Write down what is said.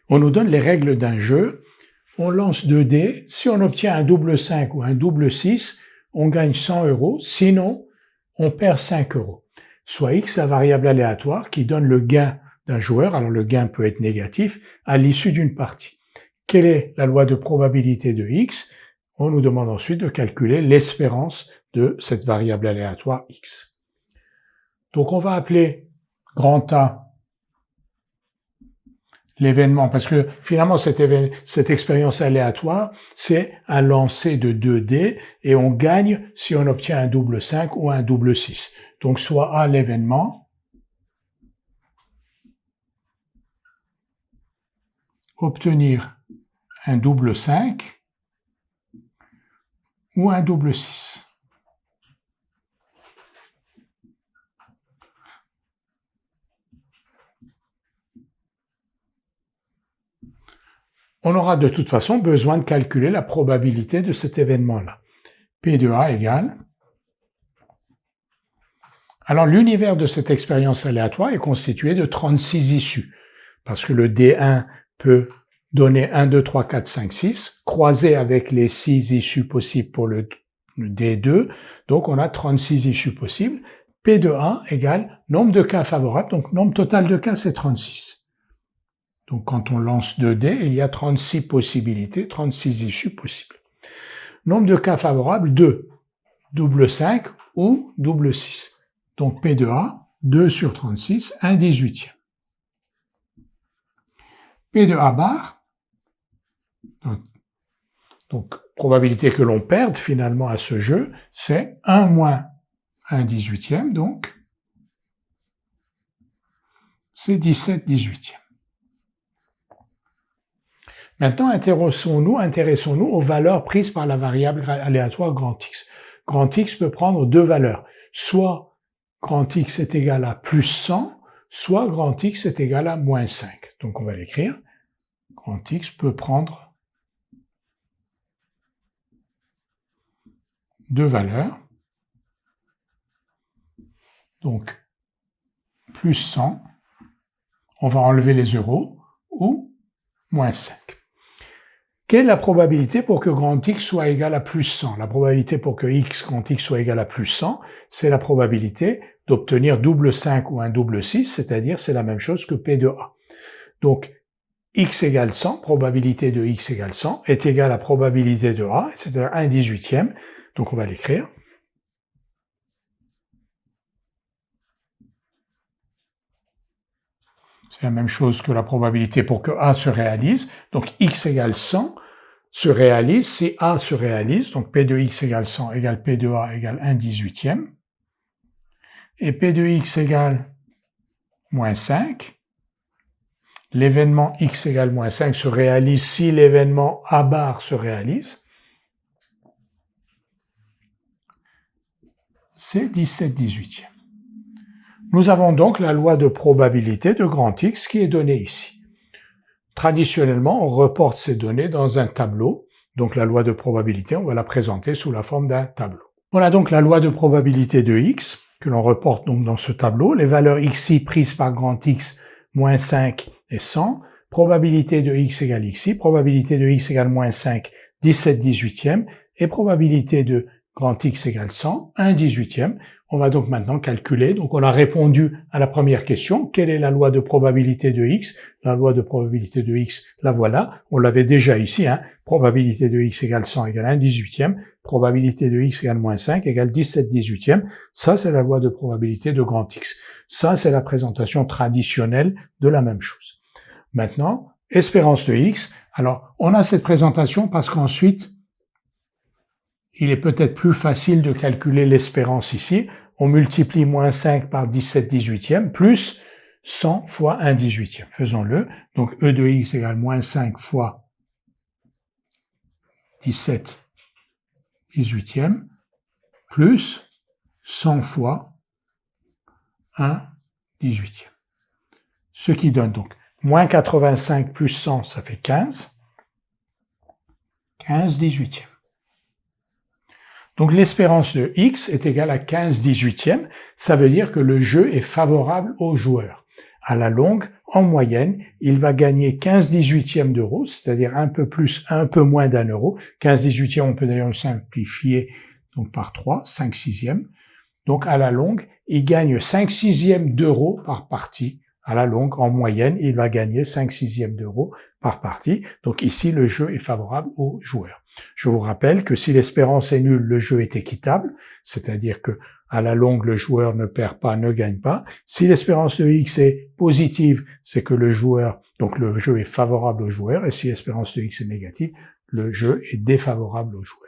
On nous donne les règles d'un jeu. On lance 2 dés. Si on obtient un double 5 ou un double 6, on gagne 100 €. Sinon, on perd 5 €. Soit X, la variable aléatoire qui donne le gain d'un joueur. Alors le gain peut être négatif à l'issue d'une partie. Quelle est la loi de probabilité de X? On nous demande ensuite de calculer l'espérance de cette variable aléatoire X. Donc on va appeler grand A l'événement, parce que finalement cette expérience aléatoire, c'est un lancer de 2 dés et on gagne si on obtient un double 5 ou un double 6. Donc soit A l'événement, obtenir un double 5 ou un double 6. On aura de toute façon besoin de calculer la probabilité de cet événement-là. P de A égale... Alors l'univers de cette expérience aléatoire est constitué de 36 issues, parce que le D1 peut donner 1, 2, 3, 4, 5, 6, croisé avec les 6 issues possibles pour le D2, donc on a 36 issues possibles. P de A égale nombre de cas favorables, donc nombre total de cas c'est 36. Donc quand on lance 2 dés, il y a 36 possibilités, 36 issues possibles. Nombre de cas favorables, 2, double 5 ou double 6. Donc P de A, 2 sur 36, 1/18. P de A bar, donc probabilité que l'on perde finalement à ce jeu, c'est 1 moins 1/18, donc c'est 17/18. Maintenant, intéressons-nous aux valeurs prises par la variable aléatoire grand X. Grand X peut prendre deux valeurs. Soit grand X est égal à plus 100, soit grand X est égal à moins 5. Donc on va l'écrire. Grand X peut prendre deux valeurs. Donc plus 100, on va enlever les euros, ou moins 5. Quelle est la probabilité pour que grand X soit égal à plus 100? La probabilité pour que grand X soit égal à plus 100, c'est la probabilité d'obtenir double 5 ou un double 6, c'est-à-dire c'est la même chose que P de A. Donc, X égale 100, probabilité de X égale 100, est égale à probabilité de A, c'est-à-dire 1/18. Donc on va l'écrire. C'est la même chose que la probabilité pour que A se réalise. Donc X égale 100 se réalise. Si A se réalise, donc P de X égale 100 égale P de A égale 1/18. Et P de X égale moins 5. L'événement X égale moins 5 se réalise si l'événement A bar se réalise. C'est 17/18. Nous avons donc la loi de probabilité de grand X qui est donnée ici. Traditionnellement, on reporte ces données dans un tableau. Donc la loi de probabilité, on va la présenter sous la forme d'un tableau. Voilà donc la loi de probabilité de X, que l'on reporte donc dans ce tableau. Les valeurs xi prises par grand X, moins 5 et 100. Probabilité de X égale xi. Probabilité de X égale moins 5, 17/18. Et probabilité de grand X égale 100, 1/18. On va donc maintenant calculer. Donc on a répondu à la première question. Quelle est la loi de probabilité de X? La loi de probabilité de X, la voilà. On l'avait déjà ici. Probabilité de X égale 100 égale 1/18. Probabilité de X égale moins 5 égale 17/18. Ça, c'est la loi de probabilité de grand X. Ça, c'est la présentation traditionnelle de la même chose. Maintenant, espérance de X. Alors, on a cette présentation parce qu'ensuite, il est peut-être plus facile de calculer l'espérance ici. On multiplie moins 5 par 17/18 plus 100 fois 1/18. Faisons-le. Donc E de X égale moins 5 fois 17/18 plus 100 fois 1/18. Ce qui donne donc moins 85 plus 100, ça fait 15. 15/18. Donc l'espérance de X est égale à 15/18. Ça veut dire que le jeu est favorable au joueur. à la longue, en moyenne, il va gagner 15/18 d'euro, c'est-à-dire un peu plus, un peu moins d'un euro. 15/18, on peut d'ailleurs le simplifier donc par 3, 5/6. Donc à la longue, il gagne 5/6 d'euros par partie. À la longue, en moyenne, il va gagner 5/6 d'euros par partie. Donc ici, le jeu est favorable aux joueurs. Je vous rappelle que si l'espérance est nulle, le jeu est équitable, c'est-à-dire que à la longue, le joueur ne perd pas, ne gagne pas. Si l'espérance de X est positive, c'est que le jeu est favorable au joueur, et si l'espérance de X est négative, le jeu est défavorable au joueur.